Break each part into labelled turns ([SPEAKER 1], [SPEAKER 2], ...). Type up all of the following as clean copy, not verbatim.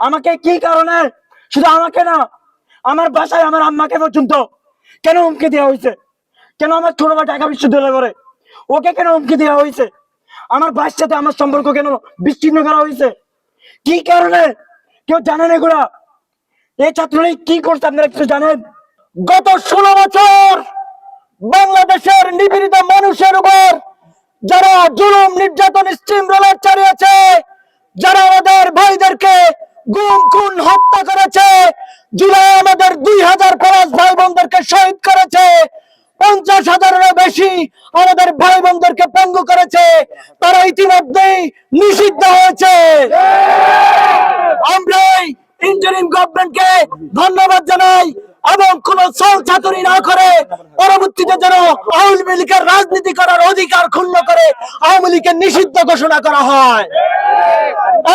[SPEAKER 1] আমাকে কি কারণে, শুধু আমাকে না, আমার বাসায় আমার আম্মাকে পর্যন্ত কেন হুমকি দেওয়া হয়েছে? কেন আমার ছোট ভাই ঢাকা বিশ্ববিদ্যালয় করে, ওকে কেন হুমকি দেওয়া হয়েছে? আমার ভাইয়ের সাথে আমার সম্পর্ক কেন বিচ্ছিন্ন করা হয়েছে? কি কারণে? কেউ জানেন এগুলা? এই ছাত্রলীগ কি করছে আপনারা কিছু জানেন? গত 16 বছর বাংলাদেশের নিপীড়িত মানুষের উপর যারা জুলুম নির্যাতন স্টিমরোলার চালিয়েছে, যারা আমাদের ভাইদেরকে গুম খুন হত্যা করেছে, জুলাই আমাদের 2000+ ভাই বোনদেরকে শহীদ করেছে, 50,000-এরও বেশি আমাদের ভাই বোনদেরকে পঙ্গু করেছে, তারা ইতিমধ্যেই নিষিদ্ধ হয়েছে। আমরা ইন্টারিম গভর্নমেন্টকে ধন্যবাদ জানাই এবং কোন ছল চাতুরি না করে পরবর্তীতে যেন আওয়ামী লীগের রাজনীতি করার অধিকার ক্ষুণ্ণ করে আওয়ামী লীগের নিষিদ্ধ ঘোষণা করা হয়।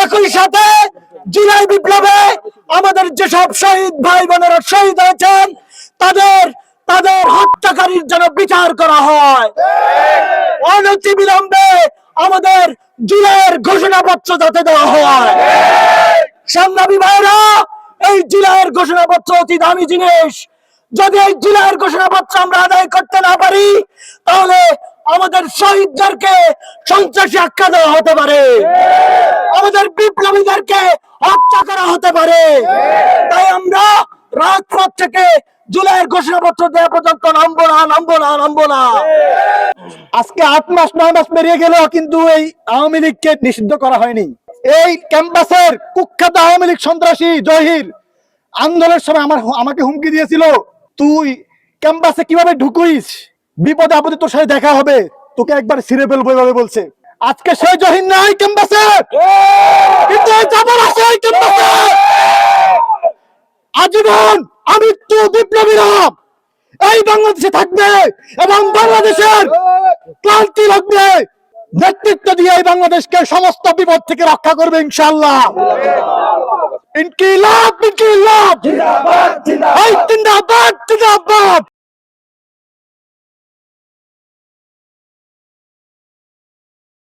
[SPEAKER 1] একই সাথে জুলাই বিপ্লবে আমাদের যেসব শহীদ ভাই বোনেরা শহীদ হয়েছেন তাদের হত্যাকারীর যেন বিচার করা হয়। অনতিবিলম্বে আমাদের জুলাইয়ের ঘোষণাপত্র যাতে দেওয়া হয়। সংগ্রামী ভাইরা, এই জুলাইয়ের ঘোষণাপত্র অতি দামি জিনিস। যদি এই জুলাইয়ের ঘোষণাপত্র আমরা আদায় করতে না পারি তাহলে আমাদের শহীদদেরকে সন্ত্রাসী আখ্যা দেওয়া হতে পারে, আমাদের বিপ্লবীদেরকে হত্যা করা হতে পারে। তাই আমরা রাজপথ থেকে জুলাইয়ের ঘোষণাপত্র দেওয়া পর্যন্ত নামবো না।
[SPEAKER 2] আজকে 8 মাস 9 মাস পেরিয়ে গেল কিন্তু এই আওয়ামী লীগকে নিষিদ্ধ করা হয়নি। এই ক্যাম্পাসের কুখ্যাত আওয়ামী লীগ সন্ত্রাসী জহির আন্দোলনের সময় আমাকে হুমকি দিয়েছিল, তুই ক্যাম্পাসে কিভাবে ঢুকুইস, বিপদে আপদে তোর সাথে দেখা হবে, তোকে একবার ছিঁড়ে ফেলবো এভাবে বলছে। আজকে সেই জহির নাই ক্যাম্পাসে, কিন্তু আজীবন আমৃত্যু বিপ্লবীরা এই বাংলাদেশে থাকবে এবং বাংলাদেশের ক্লান্তি লাগবে নেতৃত্ব দিয়ে এই বাংলাদেশকে সমস্ত বিপদ থেকে রক্ষা করবে ইনশাআল্লাহ। ইনকিলাব জিন্দাবাদ জিন্দাবাদ জিন্দাবাদ।